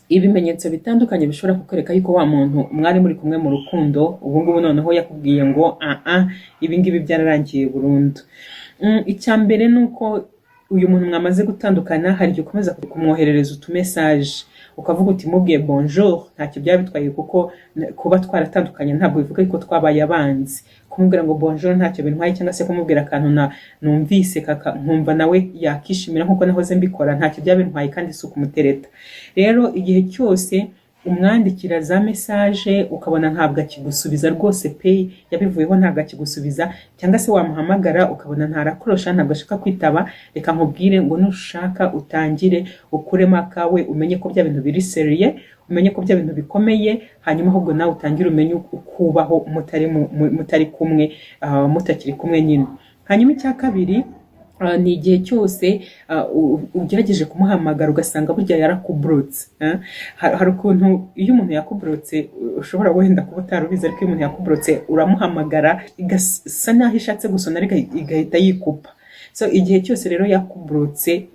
ibimenyetso bitandukanye bishobora kukwereka yuko wa muntu mwari muri kumwe mu rukundo ubu ngubu noneho yakubwiye ngo ibi ngibi byararangiye burundu. Icya mbere ni uko uyu muntu mwamaze gutandukana hari igihe ukomeza kumwoherereza utumesaje ukavuga uti mubwiye bonjour ntacyo byaba bitwaye, kuko kuba twaratandukanye ntabwo bivuga yuko twabaye abanzi. Kumubwira ngo bonjour ntacyo bintwaye, cyangwa se kumubwira akantu numvise nkumva nawe yakishimira nkuko nahoze mbikora, ntacyo byaba bintwaye kandi si ukumutereta. Rero igihe cyose umwandikira za message ukabona ntabwo akigusubiza rwose pe yabivuyeho ntabwo akigusubiza, cyangwa se wamuhamagara ukabona ntarakorosha ntabwo ashaka kwitaba, reka nkubwire ngo nushaka utangire ukuremo akawe, umenye ko bya bintu biri seriye, umenye ko bya bintu bikomeye, hanyuma ahubwo nawe utangire umenye ukubaho mutari kumwe, mutakiri kumwe nyine. Hanyuma icya kabiri ni igihe cyose ugerageje kumuhamagara ugasanga burya yarakuburutse. Hari ukuntu iyo umuntu yakuburutse ushobora wenda kuba utarubizi, ariko iyo umuntu yakuburutse uramuhamagara igasa naho ishatse gusona ariko igahita yikupa. So igihe cyose rero yakuburutse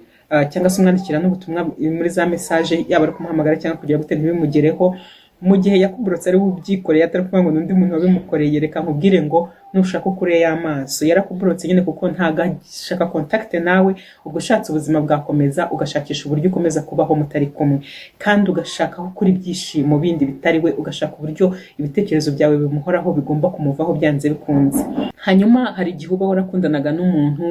cyangwa se umwandikira n'ubutumwa muri za message, yaba ari kumuhamagara cyangwa kugira gute ntibimugereho, mu gihe yakuburutse ari ubyikoreye atari kuvuga ngo n'undi muntu wabimukoreye, reka nkubwire ngo nushaka ukure y'amaso yarakuburutse nyine, kuko ntago ashaka contact nawe, ubwo ushatse ubuzima bwakomeza ugashakisha uburyo ukomeza kubaho mutari kumwe, kandi ugashaka kuri byishimo bindi bitari we, ugashaka uburyo ibitekerezo byawe bimuhoraho bigomba kumuvaho byanze bikunze. Hanyuma hari igihe uba warakundanaga n'umuntu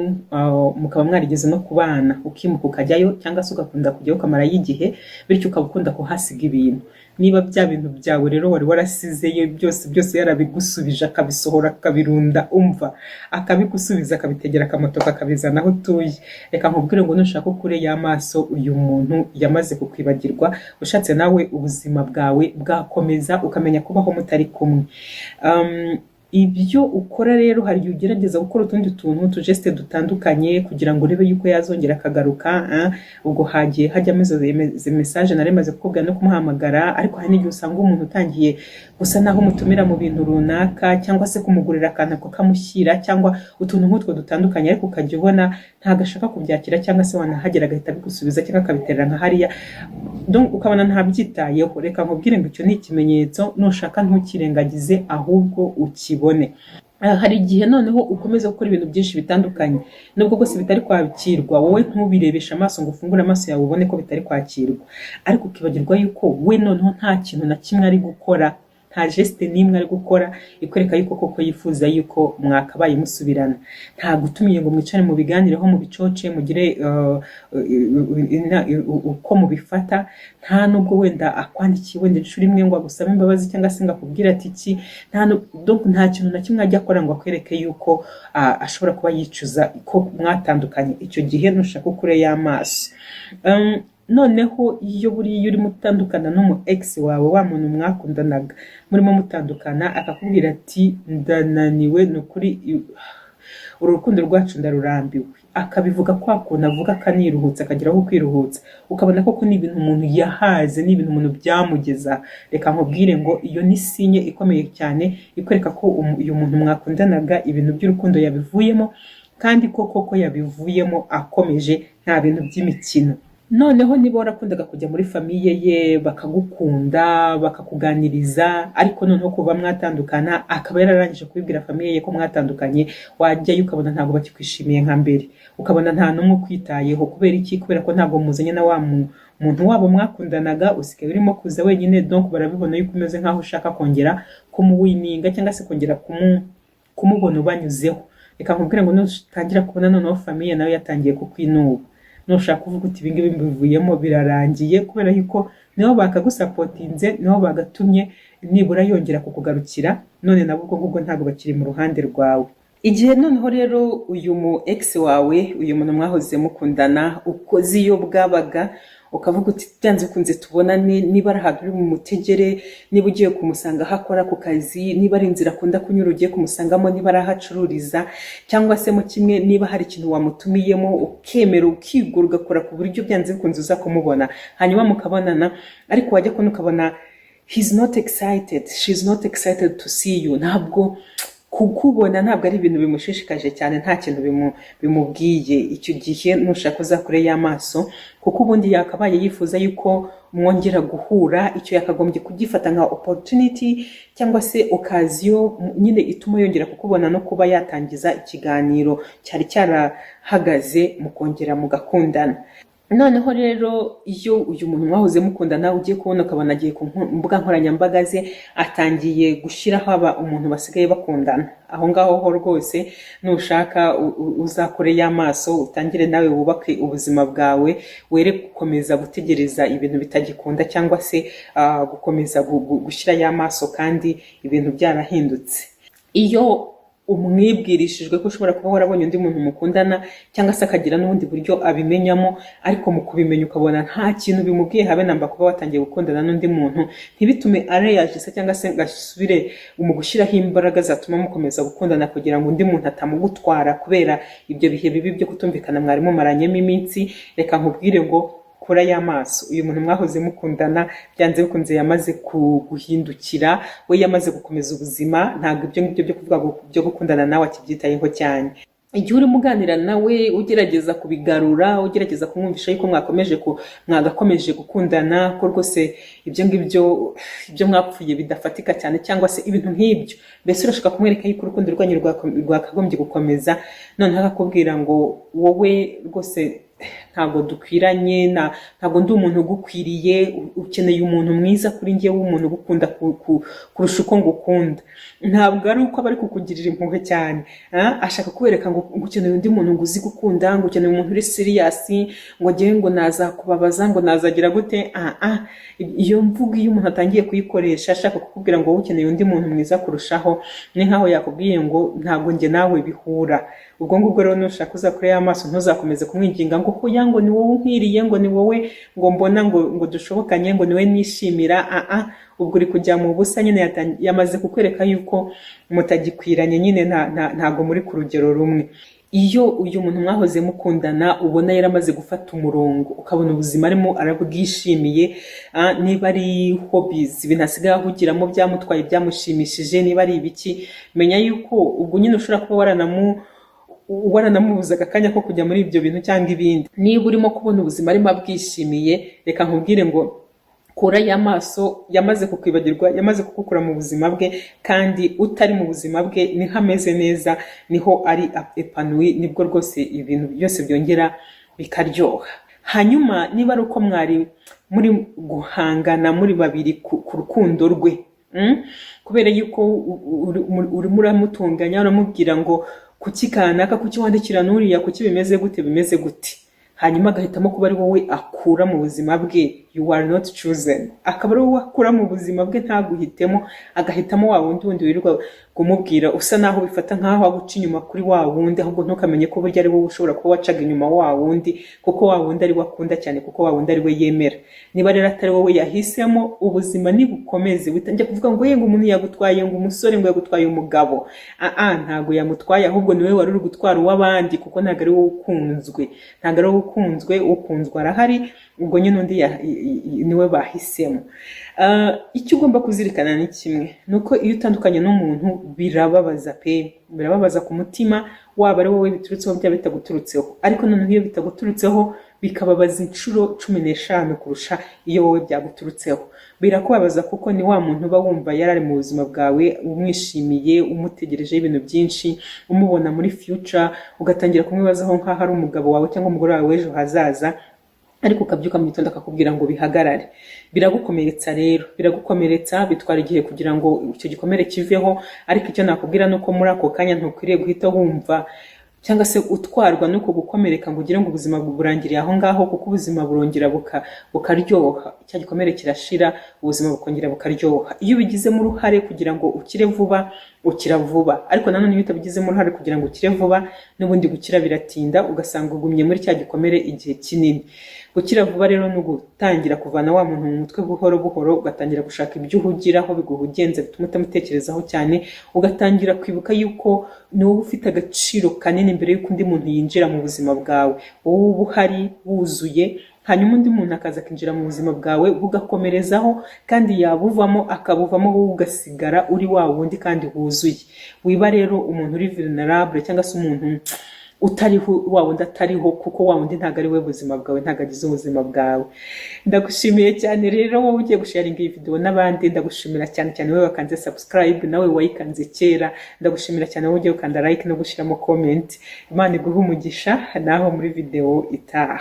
mukaba mwarigeze no kubana, ukimuka ukajyayo cyangwa se ugakunda kujyayo ukamara y'igihe, bityo ukaba ukunda kuhasiga ibintu. Niba bya bintu byawe rero wari warasizeyo byose yarabigusubije akabisohora akabirunda, umva akabigusubiza akabitegera akamoto akabizana aho utuye, reka nkubwire ngo nushaka ukure y'amaso uyu muntu yamaze kukwibagirwa, ushatse nawe ubuzima bwawe bwakomeza ukamenya kubaho mutari kumwe. Ibyo ukora rero hari igihe ugerageza gukora utundi tuntu tujeste dutandukanye kugira ngo urebe yuko yazongera akagaruka. Ubwo hagiye hajyamo izo message naremaze kukubwira no kumuhamagara, ariko hari n'igihe usanga umuntu utangiye gusa naho umutumira mu bintu runaka, cyangwa se kumugurira akantu ko kamushyira, cyangwa utuntu nk'utwo dutandukanye, ariko ukajya ubona ntago ashaka kubyakira, cyangwa se wanahagera agahita bigusubiza cyangwa akabiterera nka hariya, donc ukabona ntabyitayeho. Reka nkubwire ngo icyo ni ikimenyetso, nushaka ntukirengagize ahubwo ukibone. Hari igihe noneho ukomeza gukora ibintu byinshi bitandukanye, nubwo rwose bitari kwakirwa, wowe ntubirebesha amaso ngo ufungure amaso yawe ubone ko bitari kwakirwa, ariko ukibagirwa yuko we noneho nta kintu na kimwe ari gukora, nta geste n'imwe ari gukora ikwereka yuko koko yifuza yuko mwakabaye musubirana. Nta gutumiye ngo mwicare mu biganireho mu bicoce mugire uko mubifata, nta nubwo wenda akwandikiye wenda inshuro imwe ngo agusaba imbabazi cyangwa se ngo akubwire ati iki, nta kintu na kimwe ajya akora ngo akwereke yuko ashobora kuba yicuza ko mwatandukanye. Icyo gihe nushaka ukure y'amaso. Noneho iyo buriya urimo utandukana n'umu ex wawe, wa muntu mwakundanaga murimo mutandukana, akakubwira ati ndananiwe nukuri uru rukundo rwacu ndarurambiwe, akabivuga kwa kuntu avuga akaniruhutsa akagira aho kwiruhutsa, ukabona koko ni ibintu umuntu yahaze, ni ibintu umuntu byamugeza. Reka nkubwire ngo iyo ni sinye ikomeye cyane ikwereka ko uyu muntu mwakundanaga ibintu by'urukundo yabivuyemo, kandi koko yabivuyemo akomeje, nta bintu by'imikino. Noneho niba warakundaga kujya muri famiye ye bakagukunda bakakuganiriza, ariko noneho kuva mwatandukana akaba yararangije kubibwira famiye ye ko mwatandukanye, wajyayo ukabona ntabwo bakikwishimiye nka mbere, ukabona nta numwe kwitayeho. Kubera iki? Kubera ko ntabwo muzanye na wa muntu wabo mwakundanaga, usigaye urimo kuza wenyine, donc barabibona yuko umeze nkaho ushaka kongera kumuwininga cyangwa se kongera kumubona ubanyuzeho. Reka nkubwire ngo nutangira kubona noneho famiye nawe yatangiye kukwinuba, nushaka kuvuga uti ibingibi mbivuyemo birarangiye, kubera yuko niho bakagusapotinze, niho bagatumye nibura yongera kukugarukira, none nabo ubwo ntabwo bakiri mu ruhande rwawe. Igihe noneho rero uyu mu ex wawe, uyu muntu mwahoze mukundana, ukoze iyo bwabaga ukavuga uti byanze kunze tubonane, niba ari ahantu uri mu mutegere, niba ugiye kumusanga hakora ku kazi, niba ari inzira akunda kunyura ugiye kumusangamo, niba ari ahacururiza, cyangwa se mu kimwe niba hari ikintu wamutumiyemo, ukemera ukigura ugakora ku buryo byanze kunze uza kumubona, hanyuma mukabonana, ariko wajya kubona ukabona he's not excited, she's not excited to see you, ntabwo kukubona ntabwo ari ibintu bimushishikaje cyane, nta kintu bimubwiye, icyo gihe nushaka uzakure y'amaso, kuko ubundi yakabaye yifuza yuko mwongera guhura. Icyo yakagombye kugifata nka opportunity cyangwa se occasion nyine ituma yongera kukubona no kuba yatangiza ikiganiro cyari cyarahagaze mukongera mugakundana. Noneho rero iyo uyu muntu mwahoze mukundana ugiye kubona ukabona agiye ku mbuga nkoranyambaga ze atangiye gushyiraho umuntu basigaye bakundana, aho ngaho ho rwose nushaka uzakore y'amaso, utangire nawe wubake ubuzima bwawe, were gukomeza gutegereza ibintu bitagikunda cyangwa se gukomeza gushyira y'amaso kandi ibintu byarahindutse. Iyo umwibwirishijwe ko ushobora kuba warabonye undi muntu mukundana cyangwa se akagira n'ubundi buryo abimenyamo, ariko mu kubimenya ukabona nta kintu bimubwiye habe namba kuba watangiye gukundana n'undi muntu, ntibitume areyagisa cyangwa se gasubire mu gushyiraho imbaraga zatuma mukomeza gukundana kugira ngo undi muntu atamugutwara kubera ibyo bihe bibi byo kutumvikana mwari mumaranyemo iminsi. Reka nkubwire ngo kura y'amaso, uyu muntu mwahoze mukundana byanze bikunze yamaze guhindukira, we yamaze gukomeza ubuzima, ntabwo ibyo ngibyo byo kuvuga byo gukundana nawe akibyitayeho cyane. Igihe urimo uganira nawe ugerageza kubigarura, ugerageza kumwumvisha yuko mwagakomeje gukundana, ko rwose ibyo ngibyo ibyo mwapfuye bidafatika cyane cyangwa se ibintu nk'ibyo, mbese urashaka kumwereka yuko urukundo rwanyu rwakagombye gukomeza, noneho akakubwira ngo wowe rwose ntabwo dukwiranye, ntabwo ndi umuntu ugukwiriye, ukeneye umuntu mwiza kuri njye w'umuntu ugukunda kurusha uko ngukunda. Ntabwo ari uko bari kukugirira impuhwe cyane, ashaka kubereka ngo ukeneye undi muntu ngo uzi gukunda, ngo ukeneye umuntu uri serious, ngo ngewe ngo nazakubabaza, ngo nazagira gute. Iyo mvugo iyo umuntu atangiye kuyikoresha ashaka kukubwira ngo wowe ukeneye undi muntu mwiza kurushaho, ni nkaho yakubwiye ngo ntabwo njye nawe bihura. Ubwo ngubwo rero nushaka uzakure y'amaso, ntuzakomeze kumwinginga ngo hoya ngo ni wowe unkwiriye, ngo ni wowe ngo mbona ngo dushobokanye, ngo niwe nishimira. Ubwo uri kujya mu busa nyine, yamaze kukwereka yuko mutagikwiranye, nyine ntabwo muri ku rugero rumwe. Iyo uyu muntu mwahoze mukundana ubona yaramaze gufata umurongo, ukabona ubuzima arimo arabwishimiye, niba ari hobbies ibintu asigaye ahugiramo byamutwaye byamushimishije, niba ari ibiki, menya yuko ubwo nyine ushobora kuba waranamubuzaga akanya ko kujya muri ibyo bintu cyangwa ibindi. Niba urimo kubona ubuzima arimo abwishimiye, reka nkubwire ngo kura y'amaso, yamaze kukwibagirwa, yamaze kukukura mu buzima bwe, kandi utari mu buzima bwe niho ameze neza, niho ari epanui, nibwo rwose ibintu byose byongera bikaryoha. Hanyuma niba ari uko mwari muri guhangana muri babiri ku rukundo rwe, kubera yuko urimo uramutunganya uramubwira ngo kuki kanaka, kuki wandikira n'uriya, kuki bimeze gute, hanyuma agahitamo kuba ari wowe akura mu buzima bwe. You are not chosen. Akaba ari wowe akura mu buzima bwe, ntaguhitemo, agahitamo wa wundi wirirwa kumubwira, usa naho bifata nkaho aguca inyuma kuri wa wundi, ahubwo ntukamenye ko burya ari wowe ushobora kuba wacaga inyuma wa wundi, kuko wa wundi ari we akunda cyane, kuko wa wundi ari we yemera. Niba rero atari wowe yahisemo, ubuzima nibukomeze witangiye kuvuga ngo ngo umuntu yagutwaye, ngo umusore ngo yagutwaye umugabo. Ntago yamutwaye, ahubwo niwe wari uri gutwara uw'abandi, kuko ntago ari wowe ukunzwe, ntago ari wowe ukunzwe, ukunzwa arahari, ubwo nyine undi niwe bahisemo. Icyo ugomba kuzirikana ni kimwe, nuko iyo utandukanye n'umuntu birababaza pe, birababaza ku mutima, waba ari wowe biturutseho byaba bitaguturutseho, ariko noneho iyo bitaguturutseho bikababaza inshuro 15 kurusha iyo wowe byaguturutseho. Birakubabaza kuko ni wa muntu uba wumva yarari mu buzima bwawe, umwishimiye, umutegereje ibintu byinshi, umubona muri future, ugatangira kumwibazaho nk'aho ari umugabo wawe cyangwa umugore wawe w'ejo hazaza, ariko ukabyuka mu gitondo akakubwira ngo bihagarare. Biragukomeretsa rero, biragukomeretsa, bitwara igihe kugira ngo icyo gikomere kiveho, ariko icyo nakubwira nuko muri ako kanya ntukwiriye guhita wumva cyangwa se utwarwa nuko gukomereka ngo ugire ngo ubuzima burangiriye aho ngaho, kuko ubuzima burongera bukaryoha, cya gikomere kirashira, ubuzima bukongera bukaryoha. Iyo ubigizemo uruhare kugira ngo ukire vuba, ukira vuba, ariko nanone iyo utabigizemo uruhare kugira ngo ukire vuba, n'ubundi gukira biratinda, ugasanga ugumye muri cya gikomere igihe kinini. Gukira vuba rero ni ugutangira kuvana wa muntu mu mutwe buhoro buhoro, ugatangira gushaka ibyo uhugiraho biguhugenza bituma utamutekerezaho cyane, ugatangira kwibuka yuko ni wowe ufite agaciro kanini mbere y'uko undi muntu yinjira mu buzima bwawe. Wowe uba uhari wuzuye, hanyuma undi muntu akaza akinjira mu buzima bwawe bugakomerezaho, kandi yabuvamo akabuvamo wowe ugasigara uri wa wundi kandi wuzuye. Wiba rero umuntu uri vulnerable cyangwa se umuntu utariho, wa wundi atariho, kuko wa wundi ntago ari we buzima bwawe, ntago agize ubuzima bwawe. Ndagushimiye cyane rero wowe ugiye gusharinga iyi video n'abandi. Ndagushimira cyane cyane wowe wakanze subscribe, nawe wayikanze kera. Ndagushimira cyane wowe ugiye gukanda like no gushyiramo comment. Imana iguhe umugisha naho muri video itaha.